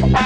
எங்க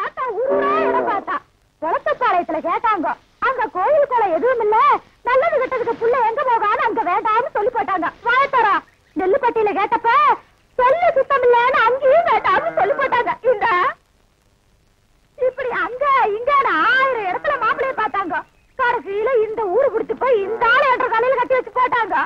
ஆத்தா ஊரா இடம் பார்த்தா குளத்துப்பாளையத்துல கேட்டாங்க. அங்க கோயில் குளம் எதுவும் இல்ல, நல்லது கெட்டதுக்கு புள்ள எங்க போகான்னு அங்க வேண்டாம்னு சொல்லி போட்டாங்க. வாயத்தோரா நெல்லுப்பட்டியில கேட்டப்ப சொல்லு சுத்தம் இல்லன்னு அங்கேயும் வேண்டாம்னு சொல்லி போட்டாங்க. இந்த இப்படி அங்க இங்க 1000 இடத்துல மாப்பிளைய பார்த்தாங்க. கடைசியில இந்த ஊரு குடிச்சு போய் இந்த ஆளு என்ற காலையில கட்டி வச்சு போட்டாங்க.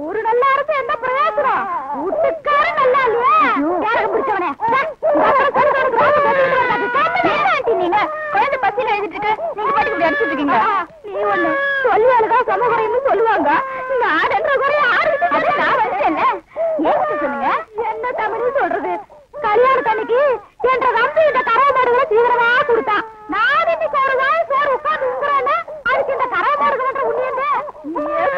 ஊரு நல்லா இருந்து என்ன பிரயோஜனம்? வீட்டுக்கார நல்லா இல்லையா? யாருக்கு பிடிச்சவனே நீங்க குழந்தை பசியில எழுதிட்டு இருக்கு, நீங்க பாட்டுக்கு இப்படி அடிச்சுட்டு இருக்கீங்க. நீ ஒண்ணு சொல்லுவாளுக்கா சமகுறைன்னு சொல்லுவாங்க. இந்த ஆடுன்ற குறைய ஆடு நான் வச்சேன்ல, ஏன் சொல்லுங்க என்ன தமிழ் சொல்றது? கல்யாணத்தன்னைக்கு என்ற தம்பி இந்த கறவை மாடுகளை தீவிரமா கொடுத்தான். நான் இன்னைக்கு ஒரு நாள் சோறு உட்கார்ந்து இருக்கிறேன்னா அதுக்கு இந்த கறவை மாடுகள் உண்மையே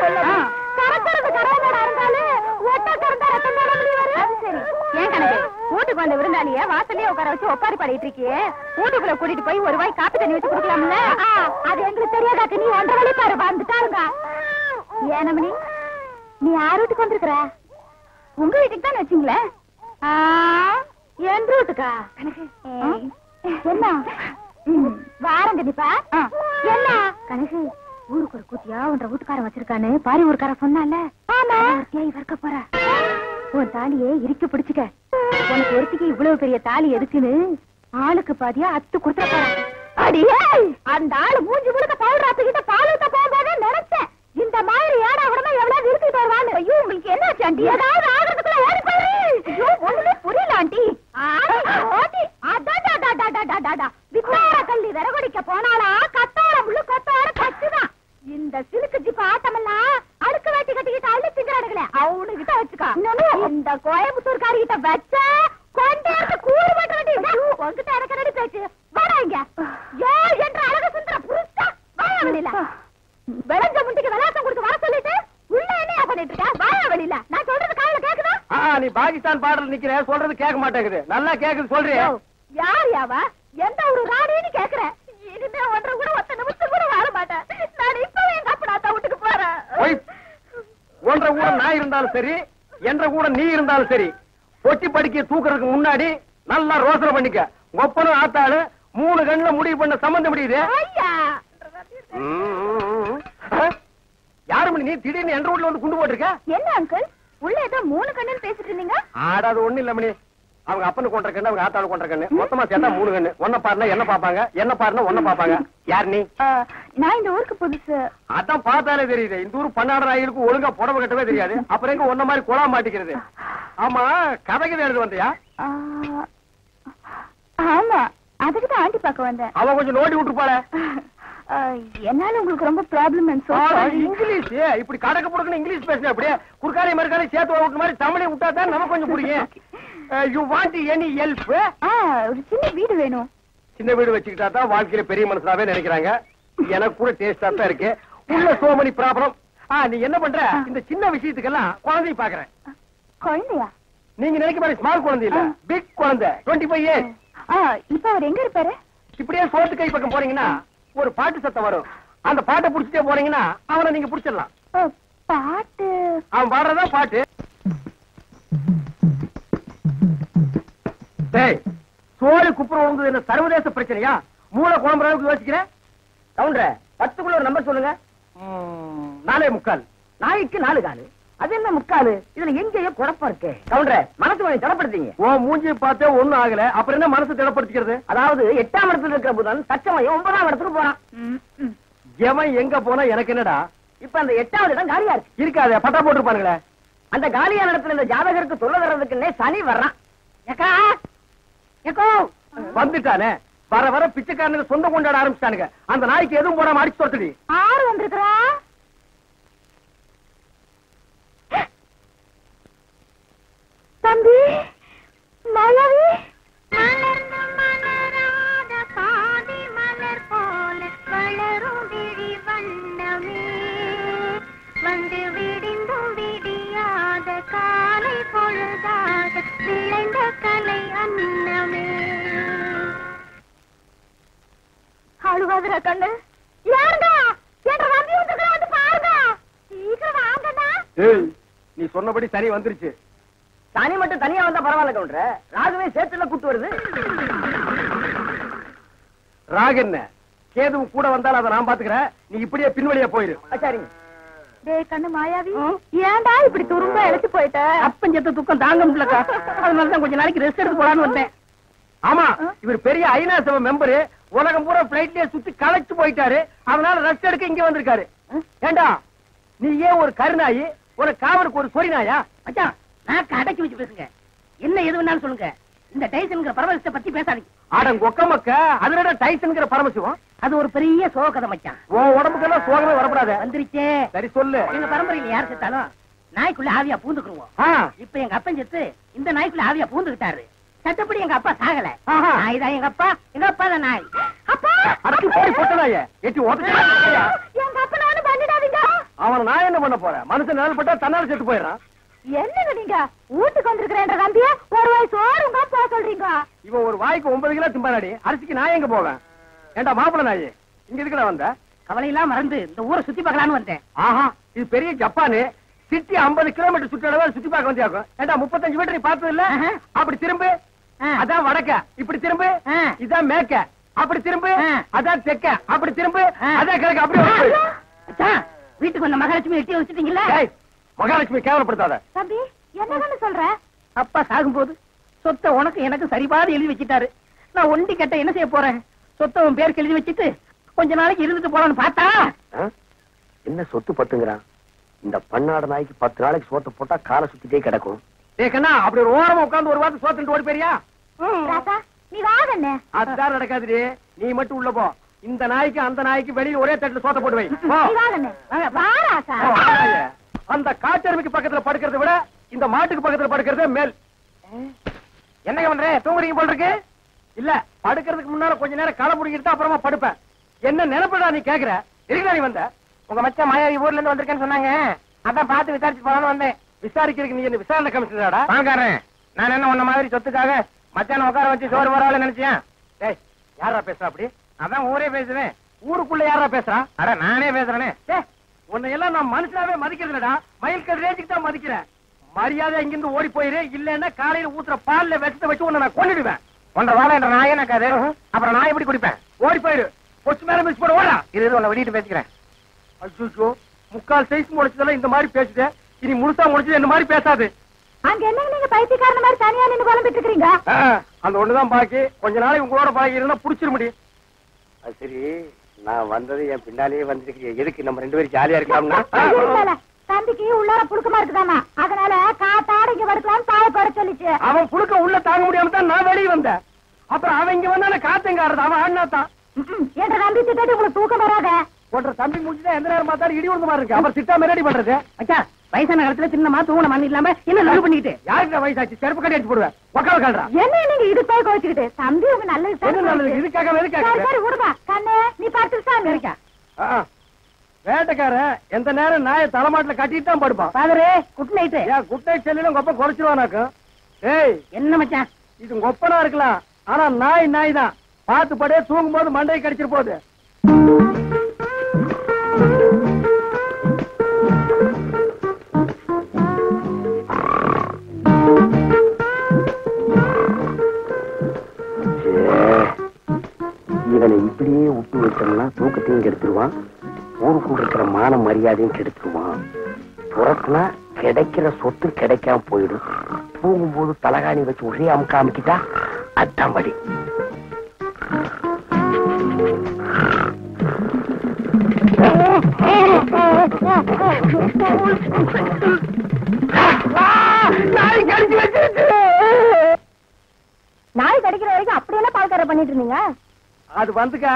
சொல்லலாம். கறக்கிறது கறவை மாடா இருந்தாலும் ஒட்ட கறந்தா ரத்தம் போட முடியாது. அது சரி, ஏன் கணக்கு வீட்டுக்கு வந்த விருந்தாளிய வாசலே உட்கார வச்சு ஒப்பாரி பாடிட்டு இருக்கியே, வீட்டுக்குள்ள கூட்டிட்டு போய் ஒரு வாய் காப்பி தண்ணி வச்சு குடுக்கலாம்ல? அது எங்களுக்கு தெரியாதாக்கு நீ 1.5 வழி பாரு வந்துட்டாருங்க. ஏனமணி நீ யார் வீட்டுக்கு வந்திருக்கிற? உங்க வீட்டுக்கு தான் வச்சுங்களேன். என் வீட்டுக்கா? என்ன வாரம் கண்டிப்பா என்ன கணக்கு? ஊருக்கு ஒரு கூத்தியா உன்ற வீட்டுக்காரன் வச்சிருக்கான்னு பாரி ஊருக்கார சொன்னால வர்க்க போற. உன் தாலியே இறுக்கி பிடிச்சுக்க. உனக்கு ஒருத்திக்கு இவ்வளவு பெரிய தாலி எதுக்குன்னு ஆளுக்கு பாதியா அத்து குடுத்துற போற. அடியே அந்த ஆளு மூஞ்சி முழுக்க பவுடராத்துக்கிட்ட பாலூத்த போகும்போது நினைச்சேன் இந்த மாதிரி ஏடா உடனே எவ்வளவு நிறுத்திட்டு வருவான்னு. ஐயோ உங்களுக்கு என்ன ஆண்டி? ஏதாவது ஆகிறதுக்குள்ள ஓடி போயிரு. ஐயோ ஒண்ணுமே புரியல ஆண்டி. வித்தார கல்லி விறகுடிக்க போனாலா கத்தார முள்ளு கொத்தார கச்சுதான். இந்த சிலுக்கு ஜிப்ப ஆட்டமெல்லாம் அடுக்கு வேட்டி கட்டிக்கிட்டு அள்ளி திங்கிறானுங்களே அவனுகிட்ட வச்சுக்கா. இந்த கோயம்புத்தூர்காரி கிட்ட வச்ச கொண்டே கூறு மட்டும் உங்ககிட்ட எனக்கு ரெடி பேச்சு வாடாங்க. ஏ என்ற அழகு சுந்தர புருஷா வாயா வெளியில. விளைஞ்ச முண்டிக்கு விளாசம் கொடுத்து வர சொல்லிட்டு உள்ள என்ன பண்ணிட்டு இருக்க? வாயா வெளியில. நான் சொல்றது காதுல கேக்குதா? நீ பாகிஸ்தான் பாடல் நிக்கிற, சொல்றது கேட்க மாட்டேங்குது. நல்லா கேக்குது சொல்றியா? யார் யாவா? எந்த ஒரு ராணின்னு கேக்குறேன். இனிமே 1.5 கூட 10 நிமிஷம் கூட வாழ மாட்டேன். நான் இப்பவே எங்க அப்பா வீட்டுக்கு போறேன். 1.5 கூட நான் இருந்தாலும் சரி, என்ற கூட நீ இருந்தாலும் சரி, பொட்டி படிக்க தூக்குறதுக்கு முன்னாடி நல்லா ரோசனை பண்ணிக்க. ஒப்பனும் ஆத்தாளு 3 கண்ணுல முடிவு பண்ண சம்பந்தம் முடியுது. யாரு மணி நீ திடீர்னு என்ற வீட்டுல வந்து குண்டு போட்டிருக்க? என்ன அங்கிள் உள்ள ஏதோ 3 கண்ணுன்னு பேசிட்டு இருந்தீங்க? ஆடாது ஒண்ணு இல்ல மணி. அவங்க அப்பனு கொண்ட கண்ணு, அவங்க ஆத்தாளு கொண்ட கண்ணு, மொத்தமா சேர்த்தா 3 கண்ணு. ஒன்ன பாருனா என்ன பாப்பாங்க, என்ன பாருனா ஒன்ன பாப்பாங்க. யார் நீ? நான் இந்த ஊருக்கு புதுசு. அதான் பார்த்தாலே தெரியுது. இந்த ஊர் பன்னாடு நாய்களுக்கு ஒழுங்கா புடவை கட்டவே தெரியாது. அப்புறம் எங்க ஒன்ன மாதிரி குழா மாட்டிக்கிறது. ஆமா கதைக்கு எழுது வந்தியா? ஆமா அதுக்குதான் ஆண்டி பார்க்க வந்தேன். அவ கொஞ்சம் நோண்டி விட்டுருப்பாள. என்னால உங்களுக்கு ரொம்ப ப்ராப்ளம். இங்கிலீஷ் இப்படி கடக்க போடுக்கணும் இங்கிலீஷ் பேசுன அப்படியே குறுக்காரி மறுக்காரி சேர்த்து விட்டு மாதிரி தமிழை விட்டா தான் நமக்கு கொஞ்சம் புரியும். You want any help? ஒரு சின்ன வீடு வேணும். சின்ன வீடு வச்சுக்கிட்டா தான் வாழ்க்கையில பெரிய மனுஷனாவே நினைக்கிறாங்க. எனக்கு கூட டேஸ்டா தான் இருக்கு. உள்ள சோமனி ப்ராப்ளம். நீ என்ன பண்ற? இந்த சின்ன விஷயத்துக்கெல்லாம் குழந்தைய பாக்குறேன். குழந்தையா? நீங்க நினைக்க மாதிரி ஸ்மால் குழந்தை இல்ல, பிக் குழந்தை. 25 இயர்ஸ். இப்ப அவர் எங்க இருப்பாரு? இப்படியே சோத்து கை பக்கம் போறீங்கன்னா ஒரு பாட்டு சத்தம் வரும். அந்த பாட்டை புடிச்சிட்டே போறீங்கன்னா அவனை நீங்க புடிச்சிடலாம். பாட்டு? அவன் பாடுறதா பாட்டு. சோழி குப்புற விழுந்தது என்ன சர்வதேச பிரச்சனையா? மூளை குழம்புற அளவுக்கு யோசிக்கிறேன். கவுண்டர 10க்குள்ள ஒரு நம்பர் சொல்லுங்க. 4.25. நாய்க்கு 4 காலு. அது என்ன முக்காலு? இதுல எங்கேயோ குழப்பம் இருக்கு. கவுண்டர மனசு கொஞ்சம் திடப்படுத்தீங்க. ஓ மூஞ்சி பார்த்தே ஒண்ணும் ஆகல, அப்புறம் என்ன மனசு திடப்படுத்திக்கிறது? அதாவது 8ஆம் இடத்துல இருக்கிற புதன் தச்சமயம் 9ஆம் இடத்துக்கு போறான். எவன் எங்க போனா எனக்கு என்னடா? இப்ப அந்த 8வது இடம் காலியா இருக்கு. இருக்காது, பட்டா போட்டுருப்பானுங்களே. அந்த காலியான இடத்துல இந்த ஜாதகருக்கு சொல்ல வர்றதுக்குன்னே சனி வர்றான். வந்துட்டானே. வர வர பிச்சைக்காரனுக்கு சொந்த கொண்டாட ஆரம்பிச்சிட்டானுங்க. அந்த நாய்க்கு எதுவும் போடாம அடிச்சு தொட்டுடி. ஆறு வந்திருக்கிறா. தம்பி மலவி மலர்ந்து மலராத பாதி மலர் போல வளரும் விழி வண்ணமே வந்து விடிந்தும் விடியாத காலை பொழுதாக விளைந்த கலை அன்னமே. அழுவாதுரா கண்ணு. யாருங்க நீ சொன்னபடி சரி வந்துருச்சு. சனி மட்டும் தனியா வந்தா பரவாயில்ல கவுண்டர, ராகுவே சேர்த்துல கூட்டு வருது. ராகு என்ன கேதுவும் கூட வந்தாலும் அதை நான் பாத்துக்கிறேன், நீ இப்படியே பின்வழியா போயிரு. சரிங்க. டேய் கண்ணு மாயாவி, ஏன்டா இப்படி துரும்ப இழைச்சு போயிட்ட? அப்பஞ்சத்த துக்கம் தாங்க முடியலக்கா, அதனாலதான் கொஞ்ச நாளைக்கு ரெஸ்ட் எடுத்து போலான்னு வந்தேன். ஆமா, இவர் பெரிய ஐநா சபை மெம்பரு, உலகம் பூரா பிளைட்லயே சுத்தி களைச்சு போயிட்டாரு, அதனால ரெஸ்ட் எடுக்க இங்க வந்திருக்காரு. ஏண்டா நீ ஏன் ஒரு கருநாயி, ஒரு காவலுக்கு ஒரு சொறி நாயா? மச்சான், நான் அடக்கி வச்சு பேசுங்க, என்ன எது வேணாலும் சொல்லுங்க. இந்த டைசன்ங்கிற பரமசிவத்தை பத்தி பேசாதீங்க. ஆடங்க ஒக்கமக்க, அதுல டைசன்ங்கிற பரமசிவம் அது ஒரு பெரிய சோகதை மச்சான். உன் உடம்புக்கெல்லாம் சோகமே வரப்படாது. வந்துருச்சே. சரி சொல்லு. எங்க பரம்பரையில யார் செத்தாலும் நாய்க்குள்ள ஆவியா பூந்துக்குருவோம். இப்ப எங்க அப்பன் செத்து இந்த நாய்க்குள்ள ஆவியா பூந்துக்கிட்டாரு. சட்டப்படி எங்க அப்பா சாகல. நாய் தான் எங்க அப்பா, எங்க அப்பா தான் நாய். அப்பா அடக்கி போய் போட்டதாயே எட்டி ஓட்டா. எங்க அப்பா ஒண்ணு பண்ணிடாதீங்க. அவன நான் என்ன பண்ண போறேன்? மனுஷன் நிழல் பட்டா தன்னால செத்து போயிடறான். என்னங்க நீங்க வீட்டுக்கு வந்திருக்கிறேன்ற நம்பிய ஒரு வாய் சோறுங்க போக சொல்றீங்க? இவன் ஒரு வாய்க்கு 9 கிலோ திம்பாடி, அரிசிக்கு நான் எங்க போவேன்? ஏண்டா மாப்பிள்ள நாயே, இங்க இருக்குடா வந்த? கவலையெல்லாம் மறந்து இந்த ஊரை சுத்தி பார்க்கலான்னு வந்தேன். ஆஹா, இது பெரிய ஜப்பானு. சிட்டி 50 கிலோமீட்டர் சுற்றளவு சுத்தி பார்க்க வந்தியாக்கும். ஏண்டா 35 மீட்டர் நீ பார்த்தது இல்ல? அப்படி திரும்பு, அதான் வடக்க. இப்படி திரும்பு, இதான் மேற்க. அப்படி திரும்பு, அதான் தெற்க. அப்படி திரும்பு, அதான் கிழக்கு. அப்படி வீட்டுக்கு வந்த மகாலட்சுமி எட்டி வச்சுட்டீங்களா? மகாலட்சுமி கேவலப்படுத்தாத. தம்பி என்னன்னு சொல்ற? அப்பா சாகும்போது சொத்தை உனக்கு எனக்கு சரிபாதி எழுதி வச்சுட்டாரு. நான் ஒண்டி கட்ட என்ன செய்ய போறேன்? சொத்தை உன் பேருக்கு எழுதி வச்சுட்டு கொஞ்ச நாளைக்கு இருந்துட்டு போலான்னு பார்த்தா என்ன சொத்து பத்துங்கிறான்? இந்த பன்னாட நாய்க்கு 10 நாளைக்கு சோத்தை போட்டா காலை சுத்திட்டே கிடக்கும். ஏக்கண்ணா, அப்படி ஒரு ஓரமா உட்கார்ந்து ஒரு வாரத்தை சோத்துட்டு ஓடி போறியா? ராசா நீ வாங்கண்ணே. அதுதான் நடக்காதுடி, நீ மட்டும் உள்ள போ. இந்த நாய்க்கு அந்த நாய்க்கு வெளியில ஒரே தட்டுல சோத்த போட்டு வை. நீ வாங்கண்ணே. வா ராசா. அந்த காட்டெருமைக்கு பக்கத்துல படுக்கிறத விட இந்த மாட்டுக்கு பக்கத்துல படுக்கிறதே மேல். என்னங்க பண்ற? தூங்குறீங்க போல இருக்கு. இல்ல, படுக்கிறதுக்கு முன்னால கொஞ்ச நேரம் களை முடிக்கிட்டு அப்புறமா படுப்பேன். என்ன நினைப்படா நீ கேக்குற? இருக்கா நீ வந்த? உங்க மச்சான் மாயாவி ஊர்ல இருந்து வந்திருக்கேன்னு சொன்னாங்க, அதான் பார்த்து விசாரிச்சு போலான்னு வந்தேன். விசாரிக்கிறதுக்கு நீ என்ன விசாரணை கமிஷனராடா? வாங்காரன். நான் என்ன உன்ன மாதிரி சொத்துக்காக மச்சான உட்கார வச்சு சோறு வரவாள் நினைச்சேன். டேய், யாரா பேசுறா அப்படி? அதான் ஊரே பேசுவேன். ஊருக்குள்ள யாரா பேசுறா? அட நானே பேசுறேனே. உன்னை எல்லாம் நான் மனுஷனாவே மதிக்கிறதுலடா, மயில்கல் ரேஞ்சுக்கு தான் மதிக்கிறேன். மரியாதை இங்கிருந்து ஓடி போயிரு, இல்லன்னா காலையில ஊத்துற பால்ல விஷத்தை வச்சு உன்னை நான் கொன்னுடுவேன். ஒன்றரை வாழை என்ற நாயே எனக்கு அப்புறம் நான் எப்படி குடிப்பேன்? ஓடி போயிரு. கொச்சு மேல மிஸ் போட ஓடா. இது உன்னை வெளியிட்டு பேசிக்கிறேன். அச்சோ, முக்கால் சைஸ் முடிச்சதெல்லாம் இந்த மாதிரி பேசுது, இனி முழுசா முடிச்சது இந்த மாதிரி பேசாது. அங்க என்னங்க நீங்க பைத்தியக்காரன மாதிரி தனியா நின்னு குழம்பிட்டு இருக்கீங்க? அந்த ஒண்ணுதான் பாக்கி. கொஞ்ச நாளைக்கு உங்களோட பழகி இருந்தா புடிச்சிட முடியும். அது சரி, நான் வந்தது என் பின்னாலேயே வந்துருக்கீங்க. எதுக்கு நம்ம 2 பேரும் ஜாலியா இருக்கலாம்னா? தம்பிக்கு உள்ளார புழுக்கமா இருக்குதாமா, அதனால காத்தாட இங்க படுக்கலாம்னு பாய பட சொல்லிச்சு. அவன் புழுக்க உள்ள தாங்க முடியாம தான் நான் வெளியே வந்தேன். அப்புறம் அவன் இங்க வந்தான காத்தங்க ஆடுறது, அவன் ஆடினாத்தான். என்ற நம்பி திட்டாட்டி உங்களுக்கு தூக்கம் வராத. ஒன்ற தம்பி முடிச்சுதான் எந்த நேரம் பார்த்தாலும் இடி விழுந்த மாதிரி இருக்கு. அப்புறம் திட்டா ரெடி பண்றது. அச்சா, வயசான காலத்துல சின்னமா தூங்கின மண்ணு இல்லாம என்ன லவ் பண்ணிக்கிட்டு யாருக்கு வயசாச்சு? செருப்பு கட்டி அடிச்சு போடுவேன். உக்கால கால்றா. என்ன நீங்க இதுக்காக கோச்சிக்கிட்டு? தம்பி உங்க நல்லது இதுக்காக சரி விடுமா கண்ணே, நீ பார்த்துட்டு இருக்கா. வேட்டைக்காரன் எந்த நேரம் நாயை தலைமாட்டுல கட்டிட்டு தான் படுப்பான். பாதரே, குட் நைட். குட் நைட் செல்லிலும் கொப்ப குறைச்சிருவானாக்கும். ஏய் என்ன மச்சான், இது கொப்பனா இருக்கலாம், ஆனா நாய் தான். பார்த்து படே, தூங்கும் போது மண்டையை கடிச்சிட்டு போகுது. இவனை இப்படியே விட்டு வச்சோம்னா தூக்கத்தையும் கெடுத்துருவான், ஊருக்குள்ள இருக்கிற மான மரியாதையும் கெடுத்துருவான். புறத்துனா கிடைக்கிற சொத்து கிடைக்காம போயிடும். தூங்கும்போது தலகாணி வச்சு ஒரே அமுக்க அமுக்கிட்டா அதான் படி. நாய் கடிக்கிற வரைக்கும் அப்படியெல்லாம் பால்கார பண்ணிட்டு இருந்தீங்க? அது வந்துக்கா,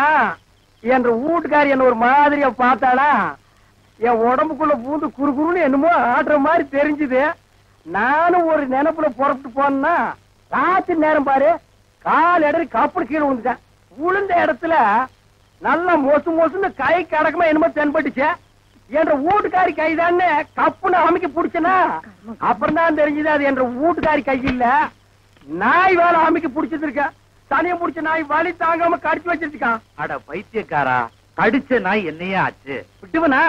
என்ற வீட்டுக்காரி என்ன ஒரு மாதிரியா பார்த்தாளா, என் உடம்புக்குள்ள பூந்து குறுகுறுன்னு என்னமோ ஆடுற மாதிரி தெரிஞ்சுது. நானும் ஒரு நினைப்புல புறப்பட்டு போனா ராத்திரி நேரம் பாரு, கால் இடறி கப்பல் கீழே விழுந்துட்டேன். விழுந்த இடத்துல நல்லா மொசுன்னு கை கடக்கமா என்னமோ தென்பட்டுச்சு. என்ற வீட்டுக்காரி கைதான்னு கப்புன்னு அமைக்க பிடிச்சனா, அப்புறம் தான் தெரிஞ்சது அது என்ற வீட்டுக்காரி கை இல்ல, நாய் வேலை அமைக்க பிடிச்சது இருக்க. தனியா பிடிச்ச நாய் வலி தாங்காம கடிச்சு வச்சிருக்கான். அட பைத்தியக்காரா, கடிச்ச நாய் என்னையே ஆச்சு? விட்டுவனா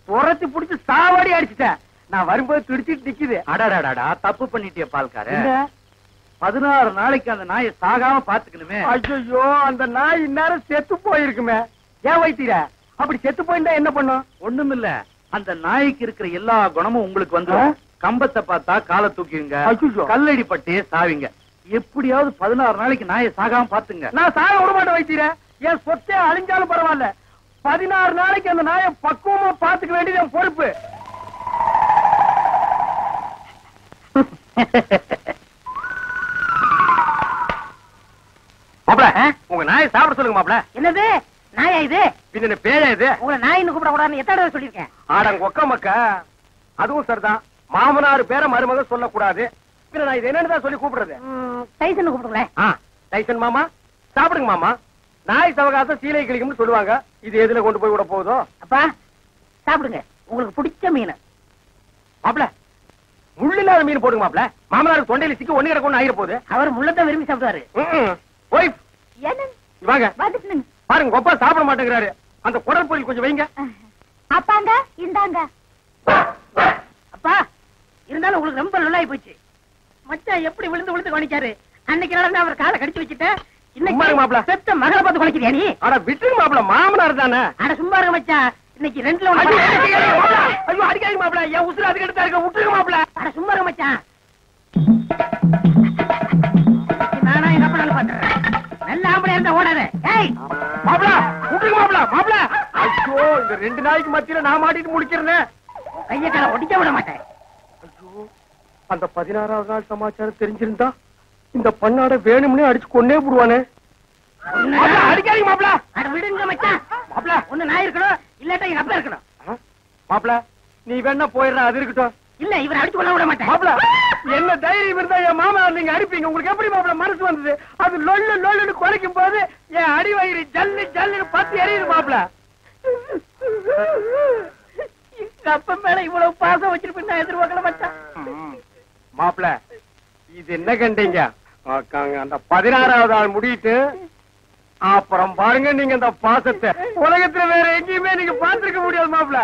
துரத்தி பிடிச்சு சாவாடி அடிச்சுட்டேன். நான் வரும்போது துடிச்சிட்டு நிக்குது. அடாடாடா தப்பு பண்ணிட்டிய பால்கார. 16 நாளைக்கு அந்த நாயை சாகாம பாத்துக்கணுமே. ஐயோ அந்த நாய் இந்நேரம் செத்து போயிருக்குமே. ஏன் வைத்தீர? அப்படி செத்து போயிருந்தா என்ன பண்ணும்? ஒண்ணுமில்ல, அந்த நாய்க்கு இருக்கிற எல்லா குணமும் உங்களுக்கு வந்து கம்பத்தை பார்த்தா காலை தூக்கிங்க, கல்லடி பட்டே சாவிங்க. எப்படியாவது 16 நாளைக்கு நாயை சாகாம பாத்துங்க. நான் சாக விட மாட்டேன் வைத்தீர. என் சொத்தே அழிஞ்சாலும் பரவாயில்ல, 16 நாளைக்கு அந்த நாயை பக்குவமா பாத்துக்க வேண்டியது என் பொறுப்பு. மாப்ள, உங்க நாயை சாப்பிட சொல்லுங்க மாப்ள. என்னது நாயா இது? பின்ன பேயா இது? உங்களை நாயின்னு கூப்பிட கூடாதுன்னு எத்தனை தடவை சொல்லியிருக்கேன்? ஆடங்க ஒக்க மக்க. அதுவும் சரிதான், மாமனார் பேர மருமக சொல்லக்கூடாது. பின்ன நான் இது என்னன்னு சொல்லி கூப்பிடுறது? டைசன் கூப்பிடுங்களேன். டைசன் மாமா சாப்பிடுங்க மாமா. நாய் சவகாசம் சீலை கிளிக்கும்னு சொல்லுவாங்க. இது எதுல கொண்டு போய் விட போகுதோ? அப்பா சாப்பிடுங்க, உங்களுக்கு பிடிச்ச மீன். மாப்ள முள்ளில்லாத மீன் போடுங்க மாப்ள. மாமனாருக்கு தொண்டையில சிக்கி ஒண்ணு கிடக்கும் ஆயிர போகுது. அவர் முள்ளத்தான் விரும்பி சாப்பிடுவாரு. ஒய்ஃப் என்ன வாங்க வந்துட்டுங்க. பாருங்க, கொப்பா சாப்பிட மாட்டேங்கிறாரு. அந்த குடல் பொரியல் கொஞ்சம் வைங்க. அப்பாங்க இந்தாங்க. அப்பா இருந்தாலும் உங்களுக்கு ரொம்ப நல்லாயி போச்சு. மச்சான் எப்படி விழுந்து விழுந்து கவனிச்சாரு. அன்னைக்கு நடந்து அவர் காலை கடிச்சு வச்சுட்ட. இன்னைக்கு மாப்ள செத்த மகளை பார்த்து குலைக்கிறியா நீ? ஆனா விட்டுருங்க மாப்ள, மாமனார் தானே. அட சும்மா இருக்க மச்சான், இன்னைக்கு ரெண்டுல ஐயோ அடிக்காதீங்க மாப்ள, என் உசுறு அதுக்கு எடுத்தா இருக்க. விட்டுருங்க மாப்ள. அட சும்மா இருக்க மச்சான். நானா எங்க அப்பா நல்லா பாத்துறேன். நல்ல ஆம்பளை இருந்தா ஓடாத. ஏய் மாப்ள விட்டுருங்க மாப்ள. மாப்ள ஐயோ இந்த 2 நாளைக்கு மத்தியில நான் மாட்டிட்டு முடிக்கிறேன். கைய கால ஒடிக்க விட மாட்டேன். ஐயோ அந்த 16வது நாள் சமாச்சாரம் தெரிஞ்சிருந்தா இந்த பண்ணாட வேணும்னே அடிச்சு கொன்னே போடுவானே. அடிக்காதீங்க மாப்ள. அட விடுங்க மச்சான். மாப்ள ஒண்ணு நான் இருக்கணும், இல்லாட்டா எங்க அப்பா இருக்கணும். மாப்ள நீ வேணா போயிடுற, அது இருக்கட்டும். இல்ல இவரை அடிச்சு கொள்ள விட மாட்டேன். மாப்ள என்ன தைரியம் இருந்தா என் மாமா நீங்க அடிப்பீங்க? உங்களுக்கு எப்படி மாப்ள மனசு வந்தது? அது லொல்லு லொல்லுன்னு குறைக்கும் போது என் அடி வயிறு ஜல்லு ஜல்லுன்னு பத்தி எரியுது மாப்ள. எங்க அப்பா மேல இவ்வளவு பாசம் வச்சிருப்பேன் நான் எதிர்பார்க்கல மச்சான். மாப்ள இது என்ன கண்டீங்க? அந்த 16வது ஆள் முடிட்டு அப்புறம் பாருங்க நீங்க அந்த பாசத்தை உலகத்துல வேற எங்கேயுமே நீங்க பாத்துருக்க முடியாது மாப்ள.